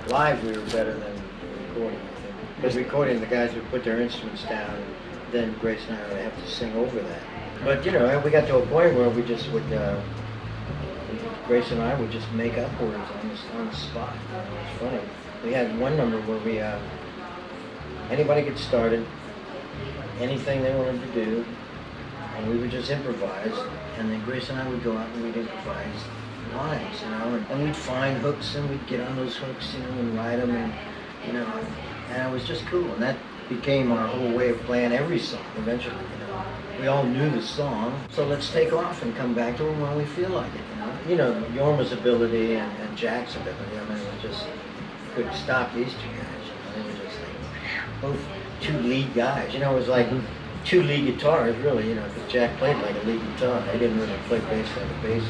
live we were better than recording, I think. Because recording, the guys would put their instruments down, and then Grace and I would have to sing over that. But you know, we got to a point where we just would, Grace and I would just make up words on the spot. You know, it was funny. We had one number where we, anybody could start it, anything they wanted to do, and we would just improvise, and then Grace and I would go out and we'd improvise lines, you know, and we'd find hooks and we'd get on those hooks, you know, and ride them, and you know, and it was just cool, and that became our whole way of playing every song eventually, you know. We all knew the song, so let's take off and come back to it when we feel like it, you know. You know, Yorma's ability and Jack's ability, I mean, it was just, couldn't stop these two guys, you know, they were just like, both two lead guys, you know, it was like two lead guitars, really, you know, because Jack played like a lead guitar, he didn't really play bass like a bass.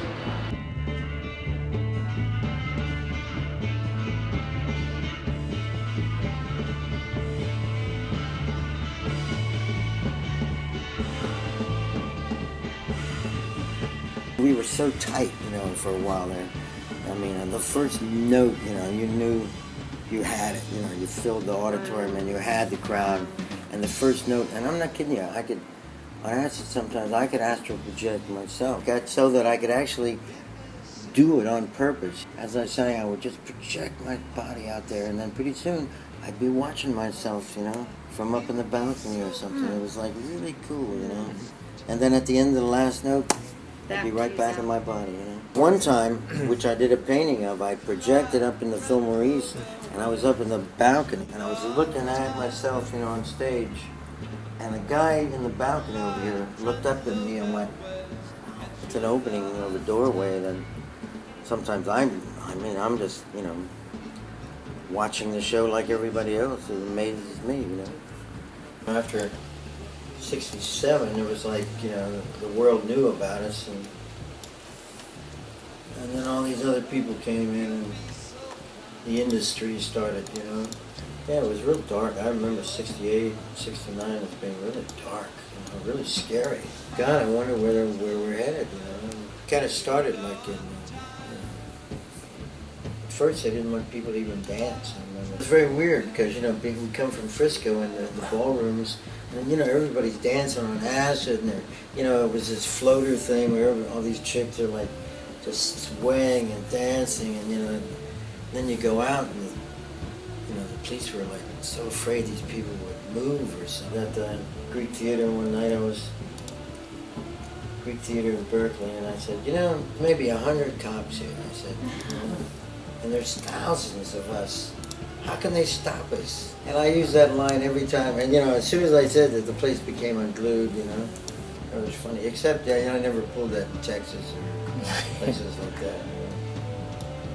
We were so tight, you know, for a while there. I mean, the first note, you know, you knew you had it, you know, you filled the auditorium and you had the crowd. And the first note, and I'm not kidding you, I could astral project myself. Got so that I could actually do it on purpose. As I sang, I would just project my body out there, and then pretty soon I'd be watching myself, you know, from up in the balcony or something. It was like really cool, you know. And then at the end of the last note, I'd be right back in my body, you know. One time, which I did a painting of, I projected up in the Fillmore East, and I was up in the balcony, and I was looking at myself, you know, on stage, and a guy in the balcony over here looked up at me and went, it's an opening of a doorway, and then sometimes I'm just, you know, watching the show like everybody else. It amazes me, you know. After 67, it was like, you know, the world knew about us, and then all these other people came in, and the industry started, you know. Yeah, it was real dark. I remember 68, 69 as being really dark, you know, really scary. God, I wonder where we're headed, you know. It kind of started like in, at first they didn't want people to even dance. I remember. It's very weird because, you know, we come from Frisco and the ballrooms, and, you know, everybody's dancing on acid, and you know, it was this floater thing where all these chicks are like just swaying and dancing, and, you know, then you go out and, you know, the police were like so afraid these people would move or something. At the Greek Theater one night, I was Greek Theater in Berkeley, and I said, you know, maybe 100 cops here. I said, you know, and there's thousands of us. How can they stop us? And I use that line every time. And, you know, as soon as I said that, the place became unglued, you know. It was funny. Except, you know, I never pulled that in Texas or places like that. You know.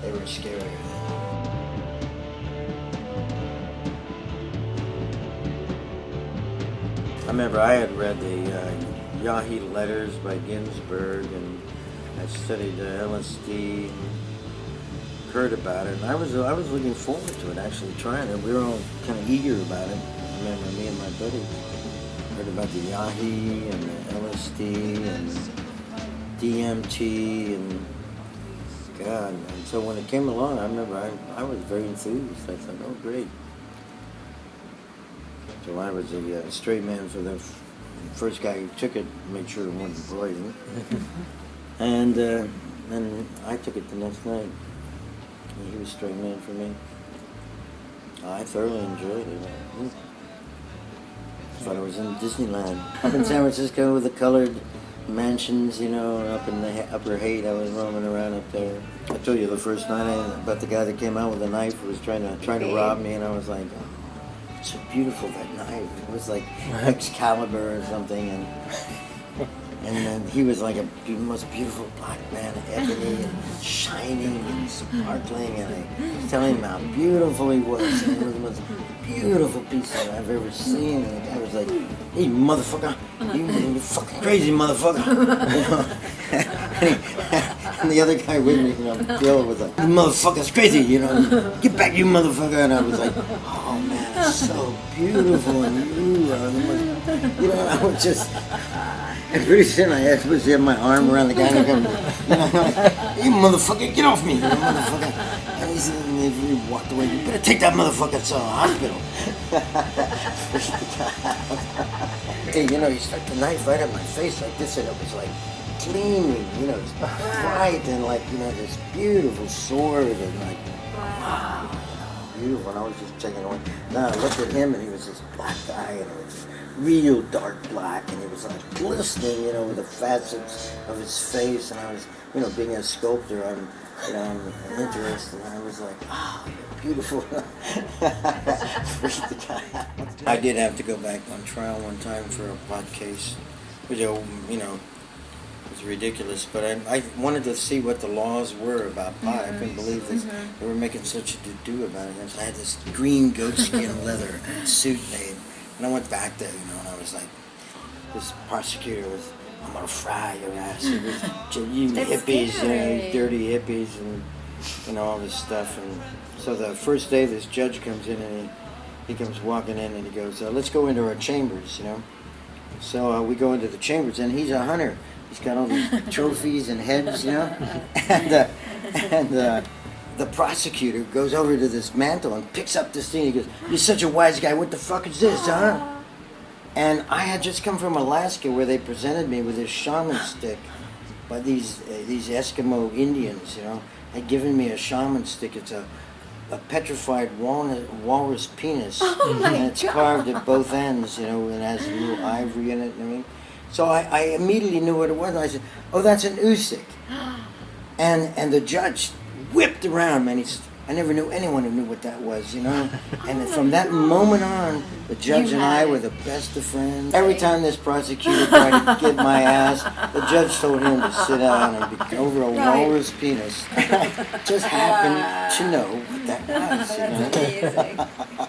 They were scarier then. I remember I had read the Yahi letters by Ginsberg, and I studied LSD. Heard about it, and I was looking forward to it, actually trying it. We were all kind of eager about it. I remember me and my buddies heard about the Yahi and the LSD and DMT and God. And so when it came along, I remember I was very enthused. I thought, oh great. So I was a straight man for the first guy who took it, made sure it wasn't poison. And I took it the next night. He was a straight man for me. I thoroughly enjoyed it. I thought I was in Disneyland. Up in San Francisco with the colored mansions, you know, up in the Upper Haight, I was roaming around up there. I told you the first night about the guy that came out with a knife who was trying to rob me, and I was like, oh, it's so beautiful, that knife. It was like Excalibur or something, and then he was like the most beautiful black man, ebony and shining and sparkling, and I was telling him how beautiful he was. And it was the most beautiful piece that I've ever seen. And the guy was like, hey, motherfucker, you fucking crazy motherfucker. And the other guy with me, you know, Bill, was like, you motherfucker's crazy, you know, get back, you motherfucker. And I was like, oh man, it's so beautiful, and you are the most, you know, I was just... And pretty soon I was have my arm around the guy and I'm like, you motherfucker, get off me, you motherfucker. And he's And he walked away. You better take that motherfucker to the hospital. Hey, you know, he stuck the knife right at my face like this, and it was like gleaming, you know, it's bright and like, you know, this beautiful sword and like, wow, beautiful. And I was just taking it away. Now I looked at him, and he was this black guy, and it was real dark black, and he was like glistening, you know, with the facets of his face. And I was, you know, being a sculptor, I'm interested, and I was like, oh, you're beautiful. I did have to go back on trial one time for a pot case, which, you know, was ridiculous, but I wanted to see what the laws were about pot. I couldn't believe this. They were making such a to-do about it. I had this green goatskin leather suit made, and I went back there, you know, and I was like, this prosecutor was, I'm gonna fry your ass. It was, you hippies, you know, dirty hippies, and you know, all this stuff. And so the first day, this judge comes in, and he comes walking in, and he goes, let's go into our chambers, you know. So we go into the chambers, and he's a hunter. He's got all these trophies and heads, you know. And the prosecutor goes over to this mantle and picks up this thing. He goes, "You're such a wise guy. What the fuck is this, huh?" And I had just come from Alaska, where they presented me with this shaman stick by these Eskimo Indians, you know. Had given me a shaman stick. It's a petrified walrus penis, and it's carved at both ends, you know, and has a little ivory in it. I mean, so I immediately knew what it was. And I said, "Oh, that's an usik." And the judge whipped around, man. I never knew anyone who knew what that was, you know. And from that moment on, the judge and I were the best of friends. Every time this prosecutor tried to get my ass, the judge told him to sit down and be over a walrus penis. Just happened to know what that was, you know. That's amazing.